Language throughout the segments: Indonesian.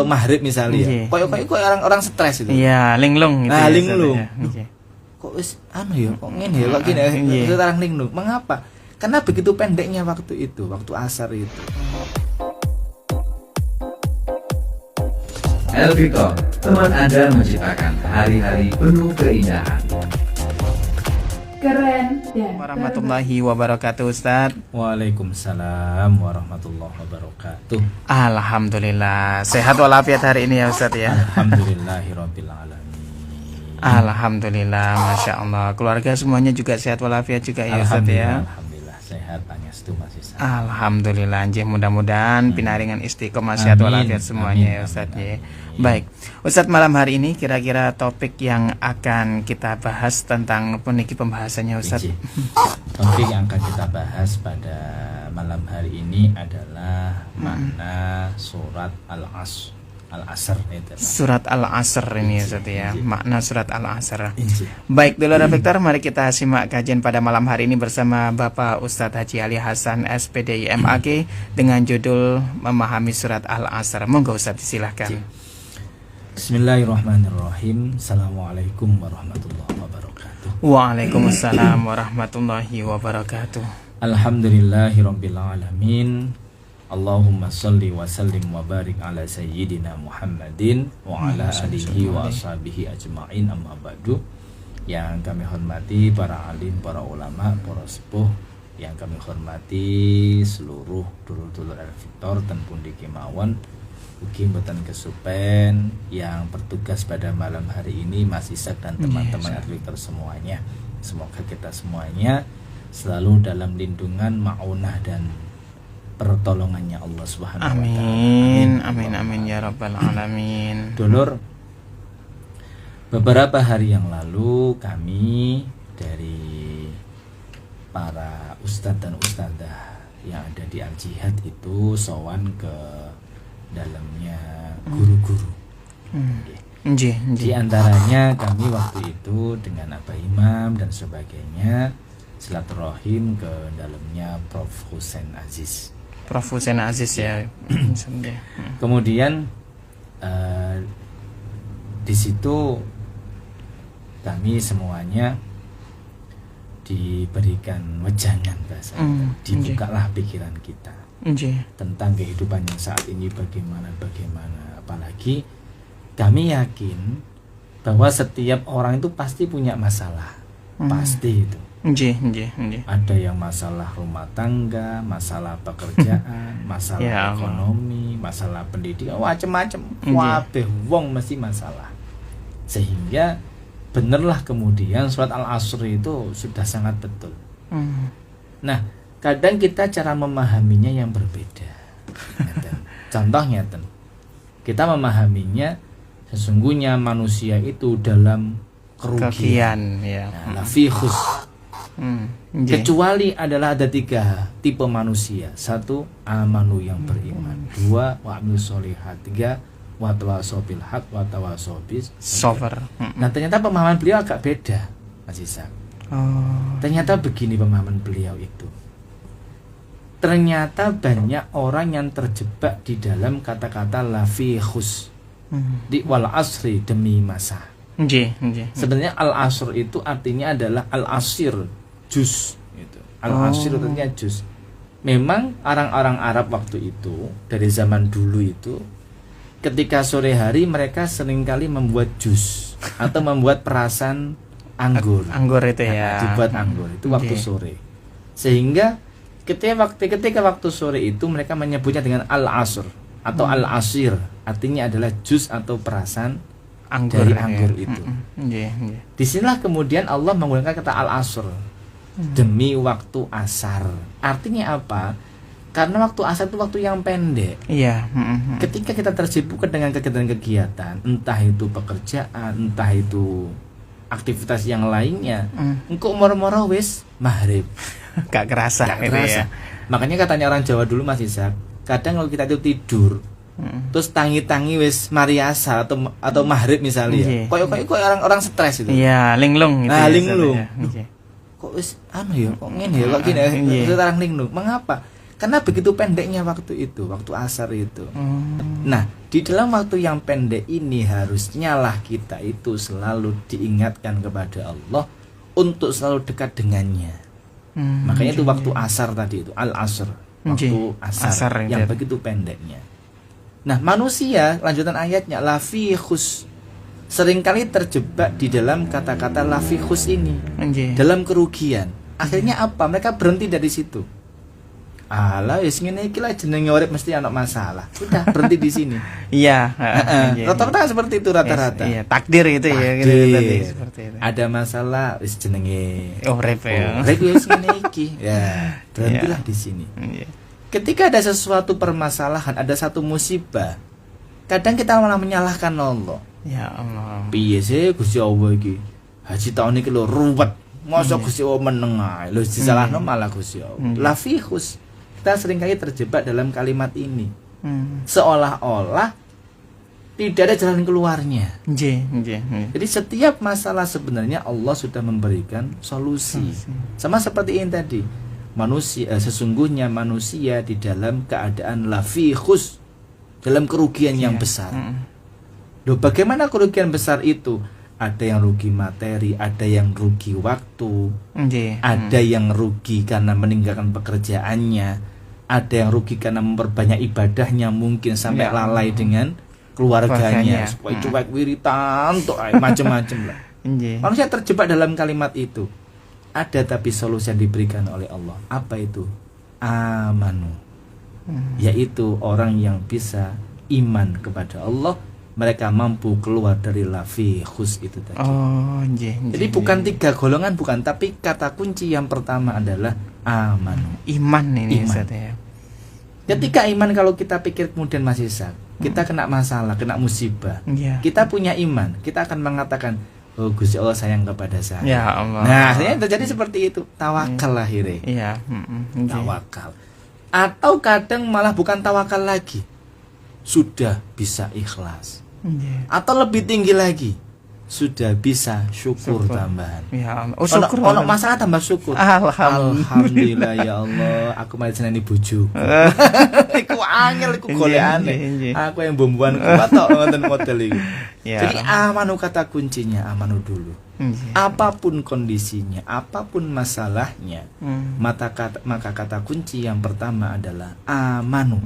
atau maghrib misalnya. Koyo orang stres itu. Iya, linglung gitu. Nah, ya, linglung. Nggih. Kok wis kok ngene ya, kok gini sekarang linglung. Mengapa? Karena begitu pendeknya waktu itu, waktu asar itu. Elvicom, teman Anda menciptakan hari-hari penuh keindahan. Keren dan Warahmatullahi wabarakatuh, Ustaz. Waalaikumsalam warahmatullahi wabarakatuh. Alhamdulillah, sehat walafiat hari ini ya Ustaz ya. Alhamdulillahirabbil alamin. Alhamdulillah, Masya Allah. Keluarga semuanya juga sehat walafiat juga ya Ustaz ya. Alhamdulillah sehat, pangestu masih sehat. Alhamdulillah, mudah-mudahan pinaringan istiqomah sehat walafiat semuanya ya Ustaz ya. Baik, Ustaz, malam hari ini kira-kira topik yang akan kita bahas tentang puniki pembahasannya Ustaz. Topik yang akan kita bahas pada malam hari ini adalah makna surat Al-Asr itu. Surat Al-Asr ini Ustaz ya, makna surat Al-Asr. Baik, dulu Victor, mari kita simak kajian pada malam hari ini bersama Bapak Ustadz Haji Ali Hasan SPDI MAG dengan judul Memahami Surat Al-Asr. Monggo Ustadz, silahkan. Bismillahirrahmanirrahim. Assalamualaikum warahmatullahi wabarakatuh. Waalaikumsalam warahmatullahi wabarakatuh. Alhamdulillahirabbil alamin. Allahumma shalli wa sallim wa barik ala sayyidina Muhammadin wa ala alihi wa ashabihi ajma'in, amma ba'du. Yang kami hormati para alim, para ulama, para sepuh, yang kami hormati seluruh dulur-dulur Elvictor dan pundi kemawon ugi mboten kesupen yang bertugas pada malam hari ini, Mas Ishak dan teman-teman Elvictor semuanya. Semoga kita semuanya selalu dalam lindungan, ma'unah dan pertolongannya Allah Subhanahu wa taala. Amin ya rabbal alamin. Dulur, beberapa hari yang lalu kami dari para ustadz dan ustadzah yang ada di Al-Jihad itu sowan ke dalamnya guru-guru. Di antaranya kami waktu itu dengan Abah Imam dan sebagainya silaturahim ke dalamnya Prof. Husain Aziz. Prof. Husain Aziz ya. Kemudian di situ kami semuanya diberikan wejangan bahasa, dibukalah pikiran kita tentang kehidupan yang saat ini bagaimana. Apalagi kami yakin bahwa setiap orang itu pasti punya masalah, pasti itu. Ada yang masalah rumah tangga, masalah pekerjaan, masalah ekonomi, masalah pendidikan, macam-macam. Wabeh wong mesti masalah. Sehingga benerlah kemudian surat Al-Asr itu sudah sangat betul. Nah, kadang kita cara memahaminya yang berbeda. Contohnya, kita memahaminya sesungguhnya manusia itu dalam kerugian, lafi khus. Kecuali adalah ada 3 tipe manusia. 1, amanu yang beriman. 2, wa'amil sholihat. 3, watawasau bil haq watawasau bis sabr. Nah, ternyata pemahaman beliau agak beda, Mas Ishak. Ternyata begini pemahaman beliau itu. Ternyata banyak orang yang terjebak di dalam kata-kata lafi khus. Di wal asri, demi masa. Sebenarnya al-asr itu artinya adalah al-asir, juz gitu. Al-asir artinya juz. Memang orang-orang Arab waktu itu, dari zaman dulu itu, ketika sore hari mereka seringkali membuat jus atau membuat perasan anggur. Anggur itu ya. Dibuat anggur itu waktu sore. Sehingga ketika waktu sore itu mereka menyebutnya dengan al-asr atau al-asir, artinya adalah jus atau perasan anggur dari anggur itu. Disinilah kemudian Allah menggunakan kata al-asr, demi waktu asar. Artinya apa? Karena waktu asar itu waktu yang pendek. Ketika kita tersibuk dengan kegiatan-kegiatan, entah itu pekerjaan, entah itu aktivitas yang lainnya, engkau moro-moro wis maghrib. Gak kerasa. Ya. Makanya katanya orang Jawa dulu, Mas Ishak, kadang kalau kita itu tidur, terus tangi-tangi wis mari asar atau maghrib misalnya. Koyo orang stres itu. Iya, linglung gitu. Nah, linglung. Kok wis kok ngene ya, kok gini sekarang linglung. Mengapa? Karena begitu pendeknya waktu itu, waktu asar itu. Nah, Di dalam waktu yang pendek ini harusnya lah kita itu selalu diingatkan kepada Allah untuk selalu dekat dengannya. Makanya itu waktu asar tadi itu al-asr, waktu asar yang begitu pendeknya. Nah, manusia lanjutan ayatnya lafi khus, seringkali terjebak di dalam kata-kata lafi khus ini, dalam kerugian. Akhirnya apa? Mereka berhenti dari situ. Alah, wis ngene iki lah jenenge urip mesti ana masalah. Sudah berhenti di sini. Iya, rata-rata seperti itu rata-rata. Iya, takdir itu ya gitu tadi seperti itu. Ada masalah wis jenenge urip ya. Urip wis ngene iki. Ya, berhentilah di sini. Ketika ada sesuatu permasalahan, ada satu musibah, kadang kita malah menyalahkan Allah. Ya Allah. Piye sih Gusti Allah iki? Haji tahun iki lho ruwet. Mosok Gusti Allah meneng ae. Lho disalahno malah Gusti Allah. Lafihus. Kita seringkali terjebak dalam kalimat ini. Seolah-olah tidak ada jalan keluarnya. Jadi setiap masalah sebenarnya Allah sudah memberikan solusi. Sama seperti ini tadi. Manusia sesungguhnya manusia di dalam keadaan lafihus, dalam kerugian yang besar. Loh, bagaimana kerugian besar itu? Ada yang rugi materi, ada yang rugi waktu, ada yang rugi karena meninggalkan pekerjaannya, ada yang rugi karena memperbanyak ibadahnya, mungkin sampai lalai dengan keluarganya, supaya cuek wiritan, macam-macam lah. Manusia terjebak dalam kalimat itu. Ada tapi solusi yang diberikan oleh Allah. Apa itu? Amanu. Yaitu orang yang bisa iman kepada Allah, mereka mampu keluar dari lafihus itu tadi. Jadi bukan 3 golongan, bukan, tapi kata kunci yang pertama adalah amanu. Iman ini Ustaz ya. Ketika iman, kalau kita pikir kemudian masih sak, kita kena masalah, kena musibah, kita punya iman, kita akan mengatakan, oh Gusti Allah sayang kepada saya. Ya Allah. Nah, akhirnya terjadi seperti itu. Tawakal akhirnya. Iya. Tawakal. Atau kadang malah bukan tawakal lagi, sudah bisa ikhlas. Atau lebih tinggi lagi, sudah bisa syukur tambahan. Ya Allah. Syukur. Ono masalah tambah syukur. Alhamdulillah ya Allah, aku malah seneni bojo. Iku angel, iku golekane. Aku yang bomboan kuat tok ngoten model iki. Jadi amanu kata kuncinya, amanu dulu. Apapun kondisinya, apapun masalahnya, maka kata kunci yang pertama adalah amanu.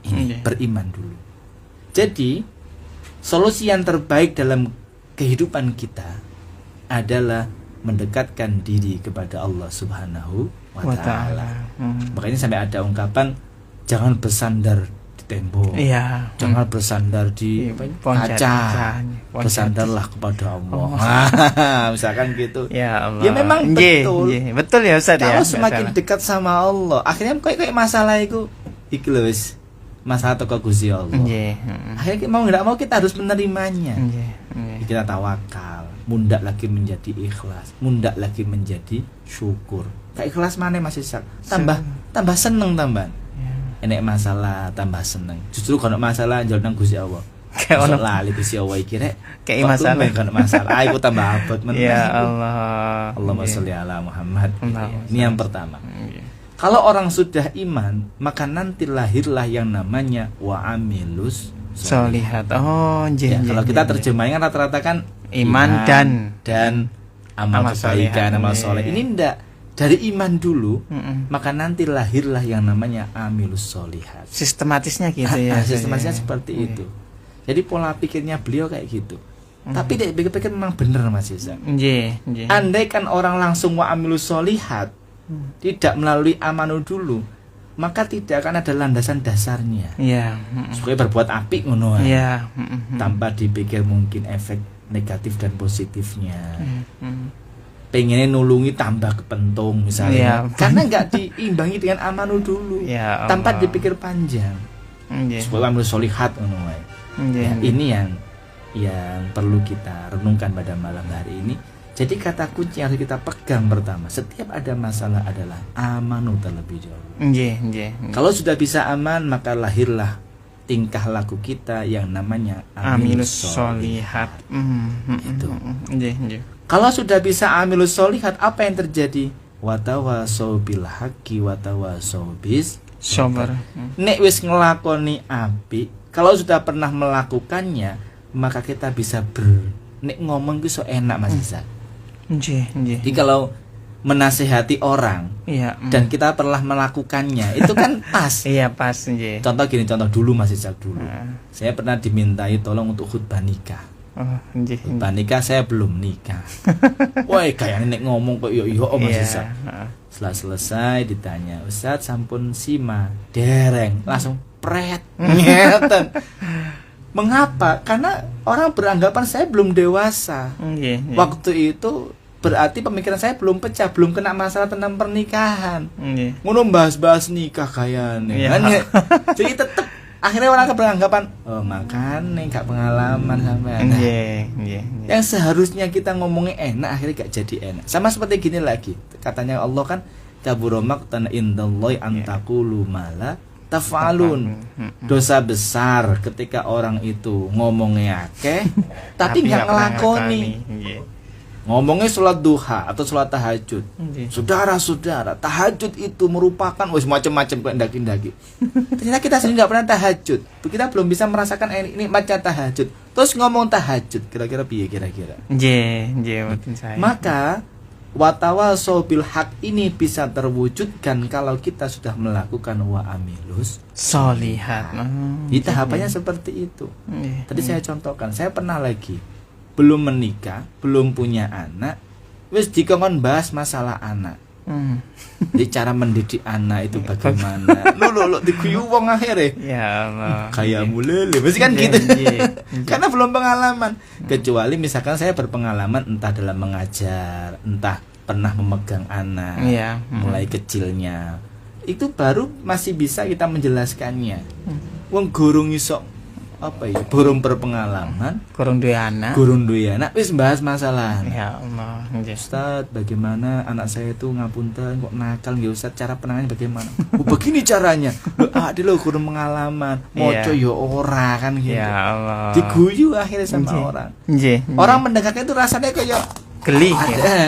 Ini beriman dulu. Jadi solusi yang terbaik dalam kehidupan kita adalah mendekatkan diri kepada Allah Subhanahu wa Ta'ala. Makanya sampai ada ungkapan, jangan bersandar di tembok, jangan bersandar di kaca, bersandarlah kepada Allah. Misalkan gitu. Ya Allah. Ya memang betul. Betul ya Ustaz ya. Kalau semakin dekat sama Allah, akhirnya kayak masalah itu iki lho wis masalah toko Gusti Allah. Akhirnya mau nggak mau kita harus menerimanya. Kita tawakal, mundak lagi menjadi ikhlas, mundak lagi menjadi syukur. Kayak ikhlas mana masih tambah seneng tambah. Enek masalah tambah seneng. Justru kalau masalah njaluk nang Gusti Allah. Kayak ono lali Gusti Allah iki rek. Kayak masalah. Kalau masalah, aku tambah abot meneh. Ya Allah. Allahumma sholli ala Muhammad. Ini yang pertama. Kalau orang sudah iman, maka nanti lahirlah yang namanya wa amilus solihat. Kalau kita terjemahkan rata-rata kan iman dan amal kebaikan, amal soleh. Ini enggak, dari iman dulu, maka nanti lahirlah yang namanya amilus solihat. Sistematisnya gitu ya. Sistematisnya seperti itu. Jadi pola pikirnya beliau kayak gitu. Tapi dia pikir-pikir memang benar Mas Isa. Andai kan orang langsung wa amilus solihat, tidak melalui amanu dulu, maka tidak akan ada landasan dasarnya. Supaya berbuat apik ngono. Tanpa dipikir mungkin efek negatif dan positifnya. Pengennya nulungi tambah kepentung misalnya. Karena nggak diimbangi dengan amanu dulu. Tanpa dipikir panjang. Supaya amanu solihat ngono. Ini yang perlu kita renungkan pada malam hari ini. Jadi kata kunci yang harus kita pegang pertama, setiap ada masalah adalah amanu terlebih dahulu. Kalau sudah bisa aman, maka lahirlah tingkah laku kita yang namanya amilus solihat. Itu. Kalau sudah bisa amilus solihat, apa yang terjadi? Watawasau bil haqqi watawasau bis sabar. Nek wis nglakoni apik, Kalau sudah pernah melakukannya, maka kita bisa nek ngomong itu so enak Mas Iza. Jadi kalau menasehati orang dan kita pernah melakukannya, itu kan pas. Iya pas. Contoh dulu Mas Iza dulu. Saya pernah dimintai tolong untuk khutbah nikah. Khutbah nikah saya belum nikah. Woi kayaknya nek ngomong kok yo Mas Iza. Setelah selesai ditanya, Ustaz sampun sima dereng, langsung pret ngeten. Mengapa? Karena orang beranggapan saya belum dewasa. Waktu itu berarti pemikiran saya belum pecah, belum kena masalah tentang pernikahan. Ngono bahas-bahas nikah kayaknya. Jadi tetap akhirnya orang beranggapan, oh makanya gak pengalaman sampai. Yang seharusnya kita ngomongnya enak akhirnya gak jadi enak. Sama seperti gini lagi. Katanya Allah kan kabura maqtan indallahi an taqulu ma la taf'alun. Dosa besar ketika orang itu ngomongnya akeh tapi gak ngelakoni. Ngomongnya sholat duha atau sholat tahajud. Saudara-saudara, tahajud itu merupakan macam-macam daki-daki. Ternyata kita sendiri nggak pernah tahajud. Kita belum bisa merasakan ini macam tahajud. Terus ngomong tahajud, kira-kira piye kira-kira? Maka watawasau bil haq ini bisa terwujudkan kalau kita sudah melakukan wa amilus sholihat. Di tahapannya seperti itu. Tadi saya contohkan, saya pernah lagi belum menikah, belum punya anak, wis dikongkon bahas masalah anak. Jadi cara mendidik anak itu bagaimana? Lo diguyu wong akhirnya. Ya Allah. Kayak mulele, mesti kan gitu. Karena belum pengalaman. Kecuali misalkan saya berpengalaman entah dalam mengajar, entah pernah memegang anak, mulai kecilnya. Itu baru masih bisa kita menjelaskannya. Wong gurung iso burung berpengalaman, gurung duwe anak, wis bahas masalah. Ya Allah. Ustaz, bagaimana anak saya itu ngapunten kok nakal nggih Ustaz, cara penanganannya bagaimana? Begini caranya. Lho gurung pengalaman, moco yo ora kan gitu. Ya Allah. Diguyu akhirnya sama orang. Orang mendengarkan itu rasanya kayak geli.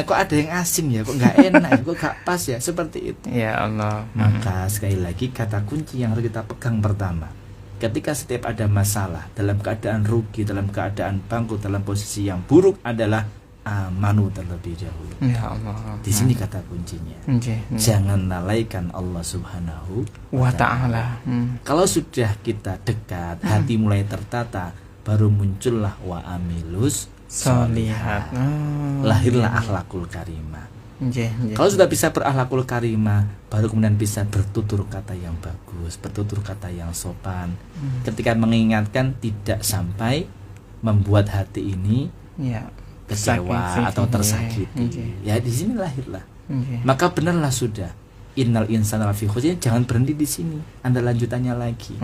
Kok ada yang asing ya, kok nggak enak, kok nggak pas ya, seperti itu. Ya Allah. Maka sekali lagi kata kunci yang harus kita pegang pertama. Ketika setiap ada masalah, dalam keadaan rugi, dalam keadaan bangkrut, dalam posisi yang buruk adalah amanu terlebih dahulu. Ya Allah. Di sini kata kuncinya. Jangan lalaikan Allah Subhanahu wa Ta'ala. Kalau sudah kita dekat, hati mulai tertata, baru muncullah wa amilus sholihat. Lahirlah akhlakul karimah. Kalau sudah bisa berakhlakul karimah, baru kemudian bisa bertutur kata yang bagus, bertutur kata yang sopan. Ketika mengingatkan tidak sampai membuat hati ini kecewa atau tersakiti. Ya di sini lahirlah. Maka benarlah sudah. Innal insana lafi khusr, jangan berhenti di sini. Anda lanjutannya lagi.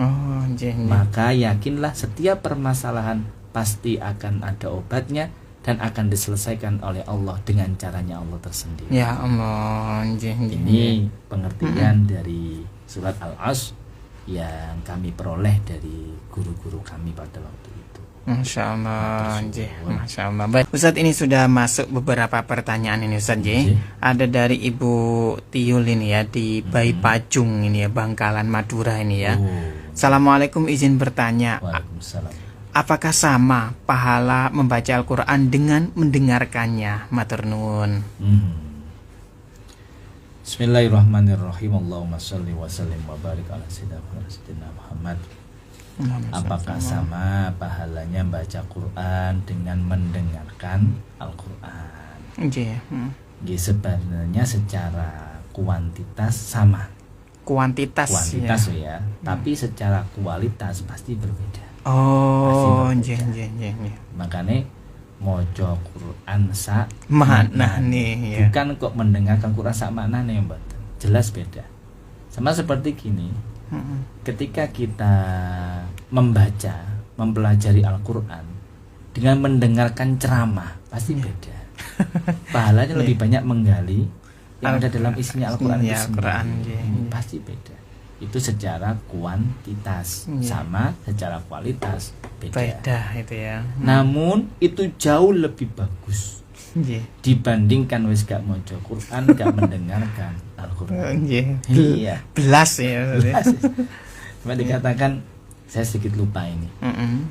Maka yakinlah setiap permasalahan pasti akan ada obatnya dan akan diselesaikan oleh Allah dengan caranya Allah tersendiri. Ya Allah. Ini pengertian dari surat Al-Asr yang kami peroleh dari guru-guru kami pada waktu itu. Masya Allah. Masya Allah. Baik, Ustadz, ini sudah masuk beberapa pertanyaan ini Ustadz. Ada dari Ibu Tiul ini ya, di Bayi Pacung ini ya, Bangkalan Madura ini ya. Assalamualaikum, izin bertanya. Waalaikumsalam. Apakah sama pahala membaca Al-Quran dengan mendengarkannya? Matur nuwun. Bismillahirrahmanirrahim. Allahumma sholli wa sallim wa barik ala sayyidina Muhammad. Apakah sama pahalanya membaca Quran dengan mendengarkan Al-Quran? Sebenarnya secara kuantitas sama. Kuantitas ya. Tapi secara kualitas pasti berbeda. Makanya mojo Quran sak makna nih ya. Bukan kok mendengarkan Quran sak makna nih Mbak. Jelas beda. Sama seperti gini. Ketika kita membaca, mempelajari Al-Quran dengan mendengarkan ceramah pasti beda. Pahalanya lebih banyak menggali yang ada dalam isinya Al-Quran itu sendiri. Pasti beda. Itu secara kuantitas sama secara kualitas beda itu ya. Namun itu jauh lebih bagus dibandingkan wis gak maca Quran, gak mendengarkan Al-Quran. Iya. Belas ya. Cuma dikatakan saya sedikit lupa ini.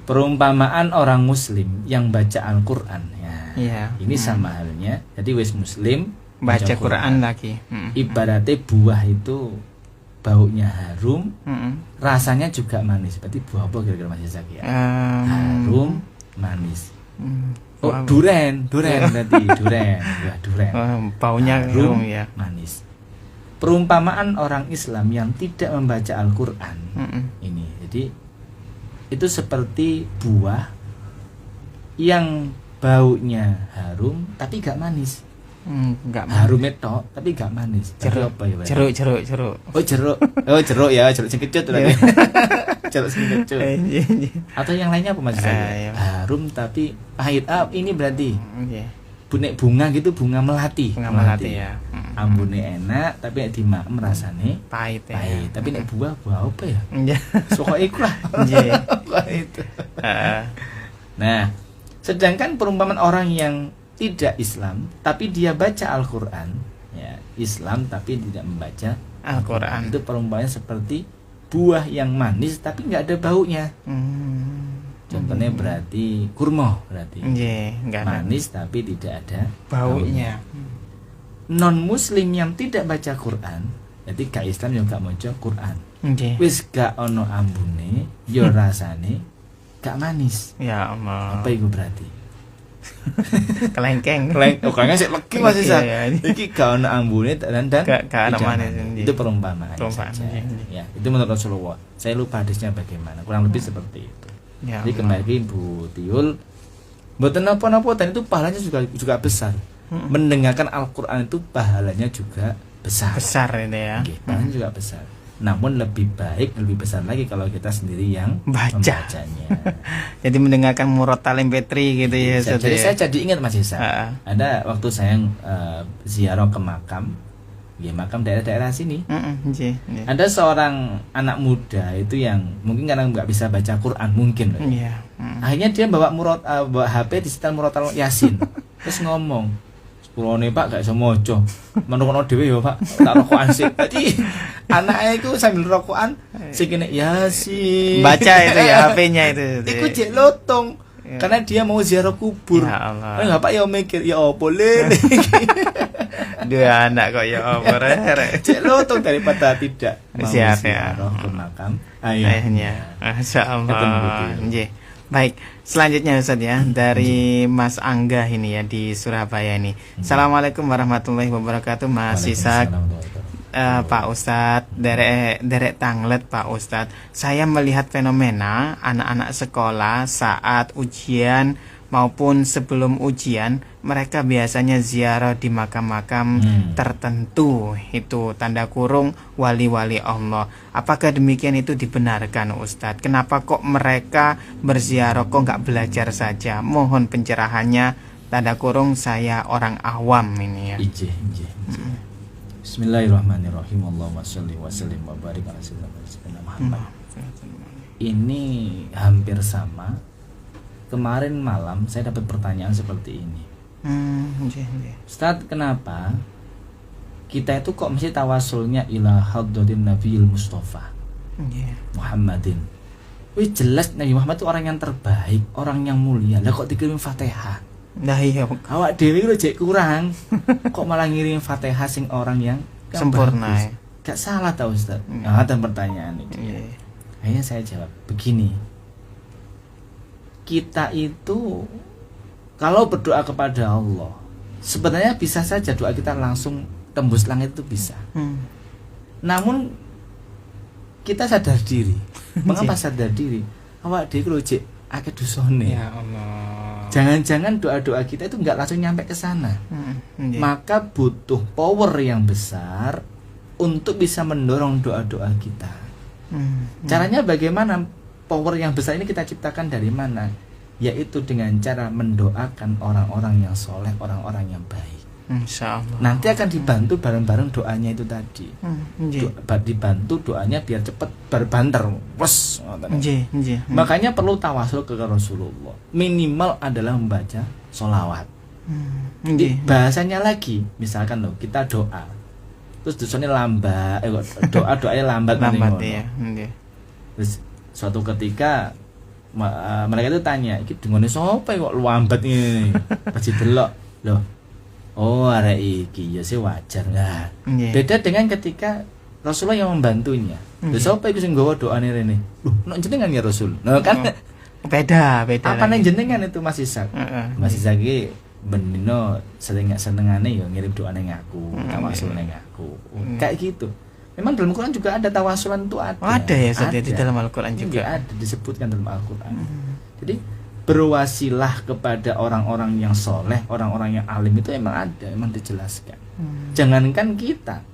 Perumpamaan orang muslim yang baca Al-Qur'an ya. Ini sama halnya. Jadi wis muslim baca Quran lagi. Ibaratnya buah itu baunya harum, rasanya juga manis. Berarti buah apa kira-kira Mas Ishak ya? Harum, manis. Oh, duren berarti duren. Buah duren. Baunya harum ya. Manis. Perumpamaan orang Islam yang tidak membaca Al-Qur'an. Ini. Jadi itu seperti buah yang baunya harum tapi gak manis. Enggak harum itu tapi gak manis. Jeruk apa ya? Jeruk. Jeruk ya, jeruk sing kecut berarti. Jeruk sing kecut. Atau yang lainnya apa Mas? Harum tapi pahit. Ini berarti. Bunga gitu, bunga melati. Bunga melati ya. Ambune enak tapi nek dimakem rasane pahit ya. Tapi nek buah apa ya? Pokoke iku lah. Itu. Nah, sedangkan perumpamaan orang yang tidak Islam tapi dia baca Al-Qur'an, ya, Islam tapi tidak membaca Al-Qur'an. Itu perumpamaan seperti buah yang manis tapi nggak ada baunya. Contohnya berarti kurma berarti. Manis tapi tidak ada baunya. Non muslim yang tidak baca Quran, jadi gak Islam yang gak maca Quran. Wis gak ono ambune, yo rasane gak manis. Ya Allah. Apa itu berarti? Kelengkeng. Kelengkeng sik legi Mas Isa. Iki gak ono ambune dan gak ono manis. Itu perumpamaan. Ya, itu menurut Rasulullah. Saya lupa hadisnya bagaimana. Kurang lebih seperti itu. Ya, jadi kembali Bu Tiul, mboten napa-napa dan itu pahalanya juga besar. Mendengarkan Al-Qur'an itu pahalanya juga besar. Besar ini ya. Pahalanya juga besar. Namun lebih baik, lebih besar lagi kalau kita sendiri yang membacanya. Jadi mendengarkan murotal MP3 gitu ya. Jadi saya jadi ingat Mas Isa. Ada waktu saya ziarah ke makam. Ya, makam daerah-daerah sini. Ada seorang anak muda itu yang mungkin karena nggak bisa baca Quran mungkin. Akhirnya dia bawa bawa HP disetel murotal Yasin. Terus ngomong, "Sepurone Pak gak iso maca. Menurut dhewe ya Pak, tak rokokan sik." Jadi anaknya itu sambil rokokan sing kene Yasin. Baca itu ya HP-nya itu. Iku jek lotong. Karena dia mau ziarah kubur. Ya Allah. Enggak Pak ya mikir, ya apa le. Dua anak kok ya apa cek lotong daripada tidak mau siap ya ke makam ayahnya. Masya Allah. Baik, selanjutnya Ustaz ya, dari Mas Angga ini ya di Surabaya ini. Assalamualaikum warahmatullahi wabarakatuh Mas Ishak. Pak Ustadz, derek tanglet Pak Ustadz. Saya melihat fenomena anak-anak sekolah saat ujian maupun sebelum ujian, mereka biasanya ziarah di makam-makam tertentu, itu tanda kurung wali-wali Allah. Apakah demikian itu dibenarkan Ustadz? Kenapa kok mereka berziarah, kok nggak belajar saja? Mohon pencerahannya, tanda kurung saya orang awam ini ya. Bismillahirrahmanirrahim. Allahumma sholli wa sallim wa barik ala sayyidina Muhammad. Ini hampir sama. Kemarin malam saya dapat pertanyaan seperti ini. Ustaz, kenapa kita itu kok mesti tawasulnya ila hadratin Nabiyil Mustafa Muhammadin? Wih, jelas Nabi Muhammad itu orang yang terbaik, orang yang mulia. Lah kok dikirim Fatihah? Nah iya, awak dhewe lho jek kurang. Kok malah ngirim Fatihah sing orang yang sempurna. Gak salah tau Ustaz. Nah, ada pertanyaan itu. Akhirnya saya jawab begini. Kita itu kalau berdoa kepada Allah, sebenarnya bisa saja doa kita langsung tembus langit, itu bisa. Namun kita sadar diri. Mengapa sadar diri? Awak dhewe lho jek akeh dosane. Ya Allah. Jangan-jangan doa-doa kita itu enggak langsung nyampe ke sana. Maka butuh power yang besar untuk bisa mendorong doa-doa kita. Caranya bagaimana? Power yang besar ini kita ciptakan dari mana? Yaitu dengan cara mendoakan orang-orang yang soleh, orang-orang yang baik. Insyaallah. Nanti akan dibantu bareng-bareng doanya itu tadi. Dibantu doanya biar cepat berbanter. Wes. Makanya perlu tawasul ke Rasulullah. Minimal adalah membaca sholawat. Bahasanya lagi, misalkan loh kita doa, terus dosanya lambat, doanya lambat ya. Terus Suatu ketika mereka itu tanya, iki dengone sapa kok luambat ngene. Pas didelok, loh. Oh, arek iki ya sih wajar. Nah, beda dengan ketika Rasulullah yang membantunya. Lha sapa iku sing nggawa doane rene? Loh, nek jenengan ya Rasul. Nah, kan beda. Apa nek jenengan itu Mas Ishak? Mas Ishak iki bendino senengane ya ngirim doane ngaku, tawasul ning aku. Kayak gitu. Memang dalam Al-Quran juga ada tawasulan itu ada. Oh, ada ya di dalam Al-Quran juga. Ada disebutkan dalam Al-Quran. Jadi berwasilah kepada orang-orang yang soleh, orang-orang yang alim itu emang ada, emang dijelaskan. Jangankan kita,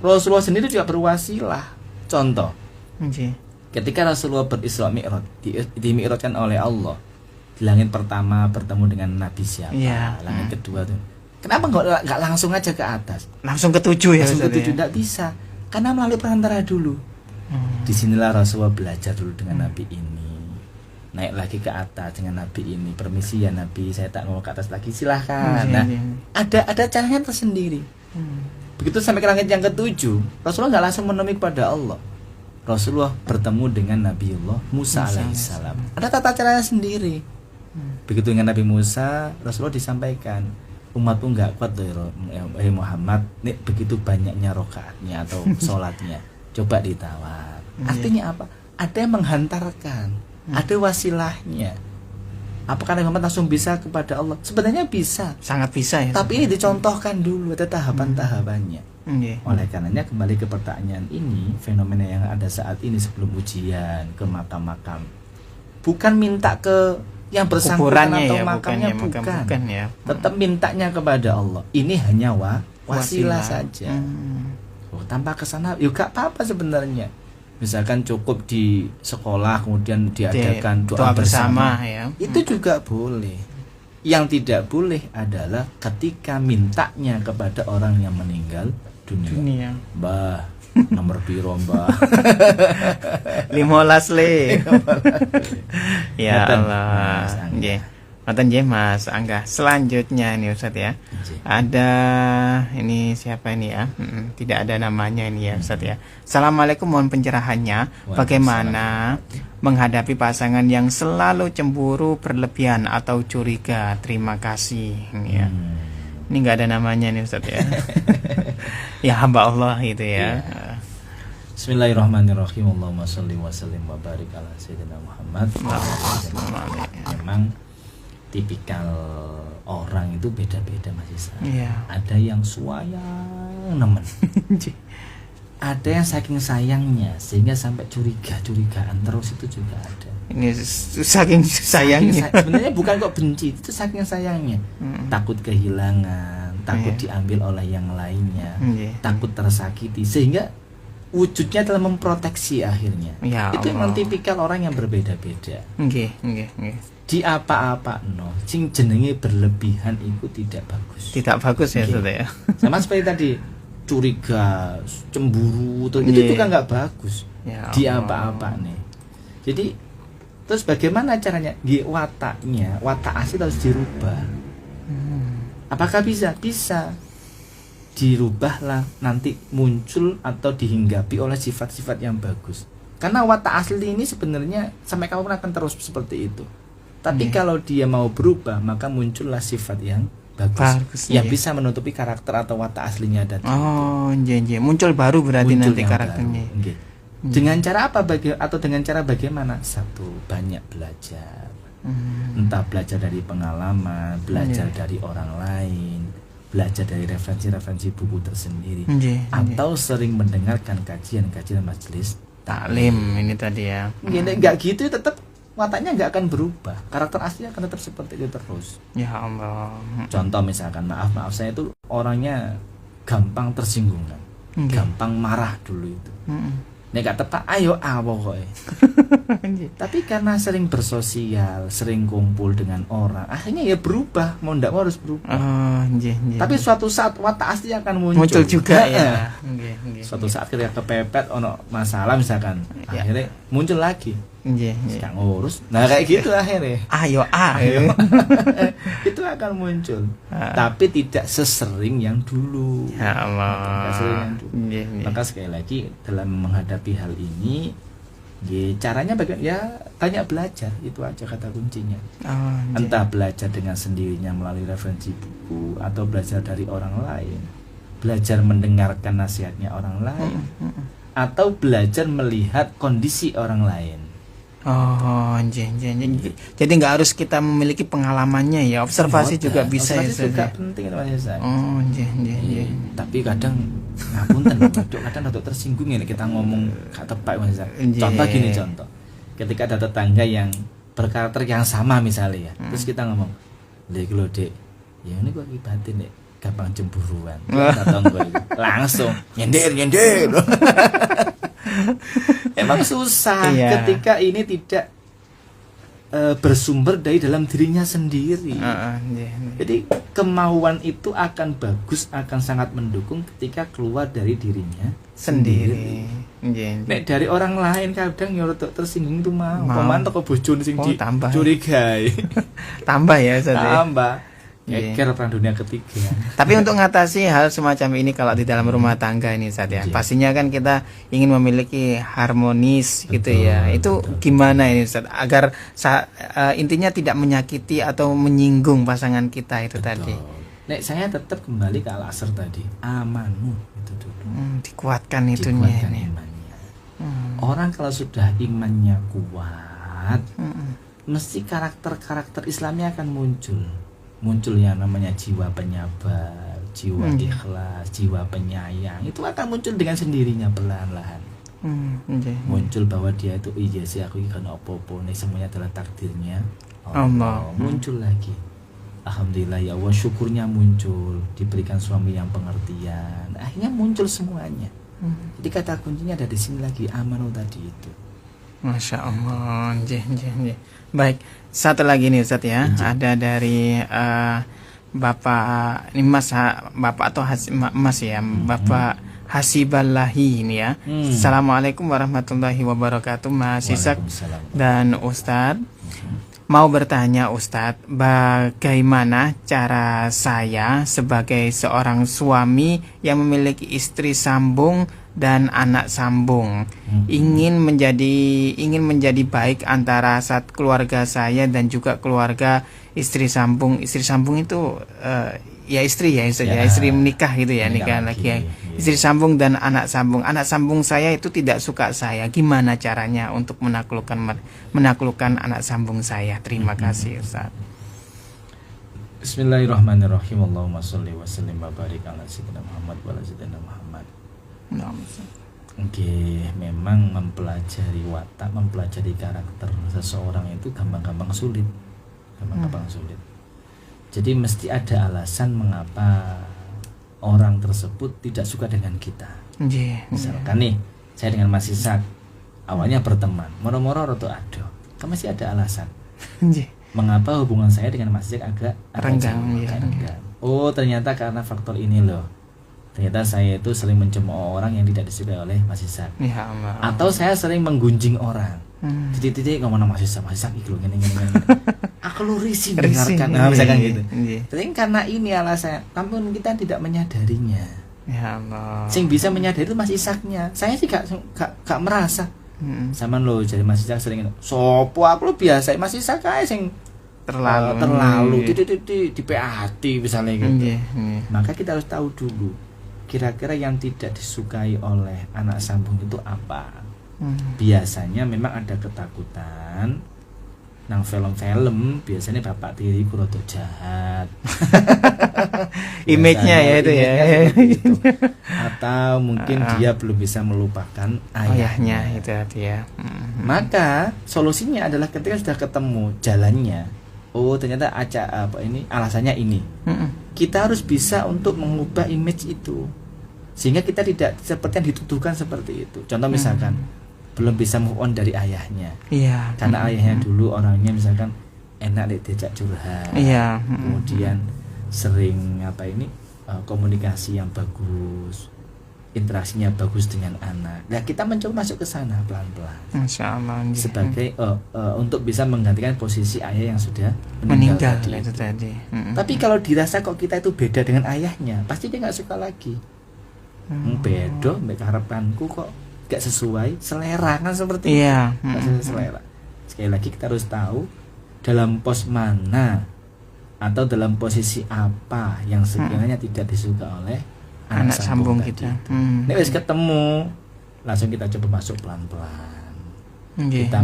Rasulullah sendiri juga berwasilah. Contoh, ketika Rasulullah berisra Mi'raj, di-mi'rajkan oleh Allah, di langit pertama bertemu dengan Nabi siapa, langit kedua tuh. Kenapa nggak langsung aja ke atas? Langsung ke 7 ya? Langsung ke 7 nggak bisa. Karena melalui perantara dulu. Disinilah Rasulullah belajar dulu dengan Nabi ini, naik lagi ke atas dengan Nabi ini. Permisi ya Nabi, saya tak mau ke atas lagi, silahkan. Nah, ada caranya tersendiri. Begitu sampai ke langit yang ke-7, Rasulullah nggak langsung menemui kepada Allah. Rasulullah bertemu dengan Nabiullah Musa alaihissalam. Ada tata caranya sendiri. Begitu dengan Nabi Musa, Rasulullah disampaikan, umatku nggak kuat loh Muhammad, nih begitu banyaknya rokaatnya atau sholatnya, coba ditawar. Artinya apa? Ada yang menghantarkan, ada wasilahnya. Apakah Nabi Muhammad langsung bisa kepada Allah? Sebenarnya bisa, sangat bisa ya. Tapi ini dicontohkan dulu, ada tahapan-tahapannya. Oleh karenanya kembali ke pertanyaan ini, fenomena yang ada saat ini sebelum ujian ke makam-makam, bukan minta ke yang bersangkutan atau makamnya, bukan ya. Tetap mintanya kepada Allah. Ini hanya wasilah saja. Tanpa kesana, yuk gak apa-apa sebenarnya. Misalkan cukup di sekolah kemudian diadakan doa bersama ya. Itu juga boleh. Yang tidak boleh adalah ketika mintanya kepada orang yang meninggal dunia. Mbah, nomor piro Mbah? 15 le. Ya Allah. Nggih. Ngoten nggih Mas Angga. Selanjutnya ini Ustaz ya. Ada ini siapa ini ya? Tidak ada namanya ini ya Ustaz ya. Assalamualaikum, mohon pencerahannya. Bagaimana menghadapi pasangan yang selalu cemburu berlebihan atau curiga? Terima kasih. Ya. Ini nggak ada namanya nih Ustaz ya. Ya hamba Allah itu ya. Bismillahirrahmanirrahim. Allahumma sholli wa sallim wa barik ala sayyidina Muhammad. Memang tipikal orang itu beda-beda Mas Isa. Ada yang suayang nemen. Ada yang saking sayangnya sehingga sampai curigaan terus, itu juga ada. Ini saking sayangnya. Sebenarnya bukan kok benci, itu saking sayangnya. Takut kehilangan, takut diambil oleh yang lainnya, takut tersakiti, sehingga wujudnya adalah memproteksi akhirnya. Itu memang tipikal orang yang berbeda-beda. Di apa-apa sing jenenge berlebihan itu tidak bagus. Tidak bagus ya Saudara ya. Sama seperti tadi, curiga, cemburu itu juga nggak bagus. Di apa-apa nih. Jadi terus bagaimana caranya? Watak asli harus dirubah. Apakah bisa? Bisa. Dirubahlah, nanti muncul atau dihinggapi oleh sifat-sifat yang bagus. Karena watak asli ini sebenarnya sampai kapan akan terus seperti itu. Tapi kalau dia mau berubah, maka muncullah sifat yang bagus yang bisa menutupi karakter atau watak aslinya tadi. Muncul baru berarti nanti karakternya. Dengan cara apa dengan cara bagaimana? Satu, banyak belajar. Entah belajar dari pengalaman, belajar dari orang lain, belajar dari referensi-referensi buku tersendiri, atau sering mendengarkan kajian-kajian majelis taklim ini tadi ya. Enggak gitu tetap wataknya nggak akan berubah, karakter aslinya akan tetap seperti itu terus. Ya Allah. Contoh misalkan, maaf saya itu orangnya gampang tersinggung, gampang marah dulu itu. Nek gak tepat, ayo pokoknya. Tapi karena sering bersosial, sering kumpul dengan orang, akhirnya ya berubah, mau ndak mau harus berubah. Tapi suatu saat watak asli akan muncul juga ya. Suatu saat ketika kepepet ono masalah misalkan, akhirnya muncul lagi. Gak ngurus. Nah kayak gitu akhirnya. Ayo. Itu akan muncul. Tapi tidak sesering yang dulu. Ya Allah. Maka sekali lagi dalam menghadapi hal ini, Caranya bagaimana? Ya banyak belajar, itu aja kata kuncinya. Entah belajar dengan sendirinya melalui referensi buku, atau belajar dari orang lain, belajar mendengarkan nasihatnya orang lain, atau belajar melihat kondisi orang lain. Jadi nggak harus kita memiliki pengalamannya ya, observasi juga bisa. Observasi juga penting ya. Tapi kadang ngapunten, kadang rada tersinggung ya kita ngomong gak tepat Mas. Contoh gini, ketika ada tetangga yang berkarakter yang sama misalnya ya, terus kita ngomong, "Lek lho, Dek, ya ini kok akibatin nek gampang cemburuan." Langsung nyender. Emang susah ketika ini tidak bersumber dari dalam dirinya sendiri. Jadi kemauan itu akan bagus, akan sangat mendukung ketika keluar dari dirinya sendiri. Nek dari orang lain kadang ya tersinggung itu mau. Paman toko bojone sing dicurigai. Tambah ya Ustaz. Tambah. Geger perang dunia ketiga. Tapi untuk mengatasi hal semacam ini kalau di dalam rumah tangga ini Ustaz ya, pastinya kan kita ingin memiliki harmonis gitu ya. Itu gimana ini Ustaz agar intinya tidak menyakiti atau menyinggung pasangan kita itu tadi. Nek saya tetap kembali ke al-asr tadi, amanu itu dulu. Dikuatkan itunya. Imannya. Orang kalau sudah imannya kuat, mesti karakter-karakter Islamnya akan muncul yang namanya jiwa penyabar, jiwa ikhlas, jiwa penyayang. Itu akan muncul dengan sendirinya perlahan-lahan. Muncul bahwa dia itu iya sih aku ini karena apa-apa, ini semuanya adalah takdirnya Allah. Muncul lagi, alhamdulillah ya Allah, syukurnya muncul, diberikan suami yang pengertian, akhirnya muncul semuanya. Jadi kata kuncinya ada di sini lagi, amanu tadi itu. Masya Allah. Baik, satu lagi nih Ustaz ya. Ada dari Bapak ini Mas, Bapak atau Mas ya, Bapak Hasiballahi ini ya. Assalamualaikum warahmatullahi wabarakatuh Mas Isak dan Ustadz. Mau bertanya Ustadz, bagaimana cara saya sebagai seorang suami yang memiliki istri sambung dan anak sambung, ingin menjadi baik antara saat keluarga saya dan juga keluarga istri sambung. Istri sambung itu ya istri menikah gitu ya, nikah lagi ya. Istri sambung dan anak sambung. Anak sambung saya itu tidak suka saya. Gimana caranya untuk menaklukkan anak sambung saya? Terima kasih Ustaz. Bismillahirrahmanirrahim. Allahumma sholli wa sallim wa barik ala sayyidina Muhammad wa ala sayyidina Muhammad. Memang mempelajari watak, mempelajari karakter seseorang itu gampang-gampang sulit. Jadi mesti ada alasan mengapa orang tersebut tidak suka dengan kita. Misalkan nih, saya dengan Mas Isak awalnya berteman, moro-moro roto ado, kan masih ada alasan. Mengapa hubungan saya dengan Mas Isak agak renggang. Oh, ternyata karena faktor ini loh. Ternyata saya itu sering mencemooh orang yang tidak disukai oleh Mas Isak. Ya Allah. Atau saya sering menggunjing orang. Titik-titik ngomong sama Mas Isak iki lho ngene. Aku lu risih dengarkan. Nah, misalkan gitu. Tapi karena ini alasannya, namun kita tidak menyadarinya. Ya Allah. Sing bisa menyadari itu Mas Isaknya. Saya sih gak merasa. Saman lo jadi Mas Isak sering sopo aku lu biasa Mas Isak kae sing terlalu di PAT misalnya gitu. Maka kita harus tahu dulu kira-kira yang tidak disukai oleh anak sambung itu apa. Biasanya memang ada ketakutan. Nang film-film biasanya bapak tiri kurodo jahat. Image-nya ya itu ya. Atau mungkin dia belum bisa melupakan ayahnya itu ya. Maka solusinya adalah ketika sudah ketemu jalannya, oh ternyata alasannya ini. Kita harus bisa untuk mengubah image itu sehingga kita tidak seperti yang dituduhkan seperti itu. Contoh misalkan belum bisa move on dari ayahnya. Iya. Karena ayahnya dulu orangnya misalkan enak diajak curhat. Iya. Kemudian sering komunikasi yang bagus, interaksinya bagus dengan anak. Nah, kita mencoba masuk ke sana pelan-pelan. Masya Allah. Sebagai untuk bisa menggantikan posisi ayah yang sudah meninggal tadi. Tapi kalau dirasa kok kita itu beda dengan ayahnya, pasti dia nggak suka lagi. Beda, mbak harapanku kok gak sesuai selera kan seperti Iya. itu. Gak sesuai selera. Sekali lagi kita harus tahu dalam pos mana atau dalam posisi apa yang sekiranya tidak disuka oleh anak sambung kita. Nek wis ketemu langsung kita coba masuk pelan-pelan. Kita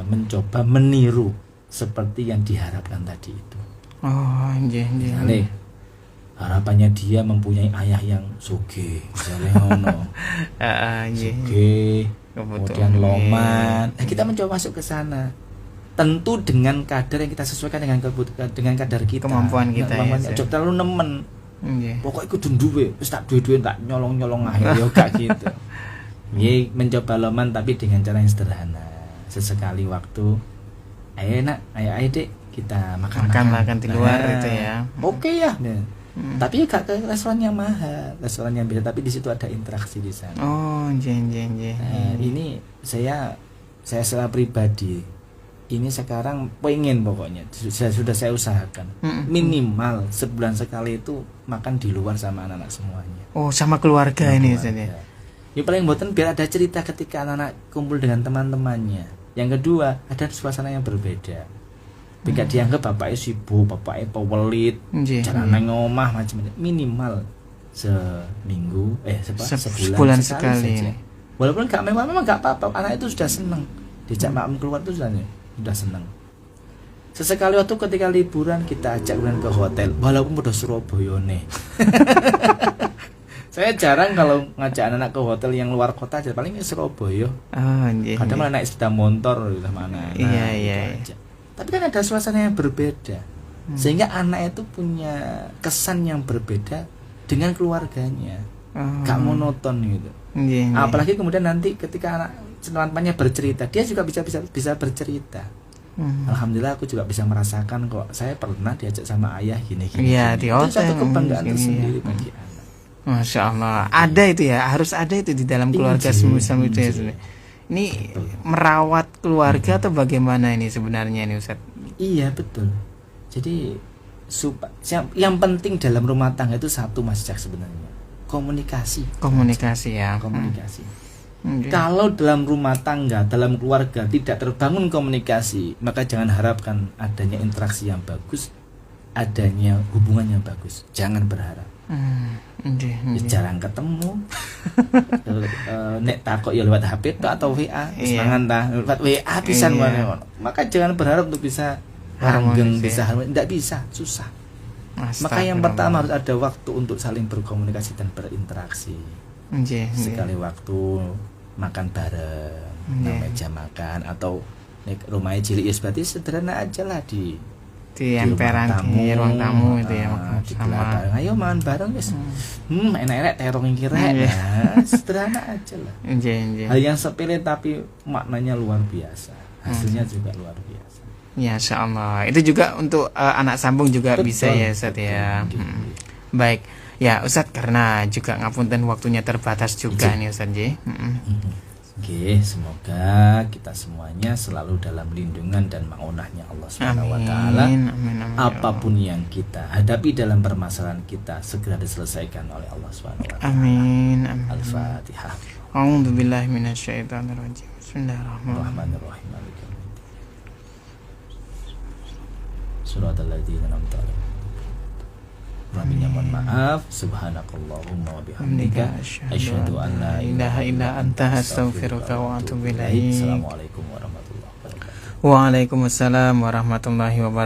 mencoba meniru seperti yang diharapkan tadi itu. Oh, Misalnya harapannya dia mempunyai ayah yang sugih, misalnya ngono. Sugih, kemudian loman. Nah, kita mencoba masuk ke sana. Tentu dengan kadar yang kita sesuaikan dengan kadar kita, kemampuan kita. Jangan terlalu nemen. Pokoknya kudu duwe, wis tak duwe-duwe tak nyolong-nyolong akhir yo gak gitu. Mencoba loman tapi dengan cara yang sederhana. Sesekali waktu, ayo nak, ayo Dek, kita makan di luar itu ya. Oke ya. Tapi gak ke restoran yang mahal, restoran yang biasa, tapi di situ ada interaksi di sana. Oh, ini saya secara pribadi ini sekarang pengen pokoknya sudah saya usahakan minimal sebulan sekali itu makan di luar sama anak-anak semuanya. Oh, sama keluarga ini saja. Ya paling boten biar ada cerita ketika anak-anak kumpul dengan teman-temannya. Yang kedua, ada suasana yang berbeda. Tidak dianggap bapaknya sibuk, bapaknya pewelit, jangan nang omah macam-macam. Minimal seminggu, sebulan sekali saja. Walaupun gak memang gak apa-apa, anak itu sudah senang. Diajak makan keluar itu sudah senang. Sesekali waktu ketika liburan kita ajak ke hotel, walaupun udah Surabaya nih. Saya jarang kalau ngajak anak ke hotel yang luar kota aja, paling Surabaya. Kadang malah naik sepeda motor gitu mana. Iya. Tapi kan ada suasana yang berbeda, sehingga anak itu punya kesan yang berbeda dengan keluarganya, gak monoton gitu. Apalagi kemudian nanti ketika anak teman-temannya bercerita, dia juga bisa bercerita. Alhamdulillah aku juga bisa merasakan kok saya pernah diajak sama ayah gini. Iya, itu satu kebanggaan tersendiri bagi anak. Masya Allah, ada itu ya, harus ada itu di dalam keluarga semisal itu ya. Ini merawat keluarga atau bagaimana ini sebenarnya ini Ustaz? Iya betul. Jadi yang penting dalam rumah tangga itu satu Mas Jack sebenarnya, komunikasi ya. Komunikasi. Kalau dalam rumah tangga, dalam keluarga tidak terbangun komunikasi, maka jangan harapkan adanya interaksi yang bagus, adanya hubungan yang bagus. Jangan berharap. Jarang ketemu. Nek takok ya lewat HP atau WA, semangan lewat WA pisan maka jangan berharap untuk bisa langgeng, bisa harmonis, tidak bisa, susah. Maka yang pertama harus ada waktu untuk saling berkomunikasi dan berinteraksi. Sekali waktu makan bareng, meja makan atau rumahnya cilik ya berarti sederhana aja lah di emperan di ruang tamu itu ya, sama ayo makan bareng guys. Enak-enak terong kira sederhana aja lah. Hal yang sepele tapi maknanya luar biasa, hasilnya juga luar biasa. Ya, insyaallah. Itu juga untuk anak sambung juga bisa ya Ustaz ya. Baik. Ya Ustaz, karena juga ngapunten waktunya terbatas juga nih Ustaz J. Oke, semoga kita semuanya selalu dalam lindungan dan maunahnya Allah Subhanahu wa taala. Apapun yang kita hadapi dalam permasalahan kita segera diselesaikan oleh Allah Subhanahu wa taala. Amin. Al-Fatihah. A'udzubillahi minasyaitonirrajim. Bismillahirrahmanirrahim. Suratul ladzina an'amta 'alaihim. Rabbina mohon maaf. Subhanakallahumma wa bihamdika asyhadu an la ilaha illa anta astaghfiruka wa atubu ilaik. Assalamualaikum warahmatullahi wabarakatuh. Waalaikumsalam warahmatullahi wabarakatuh.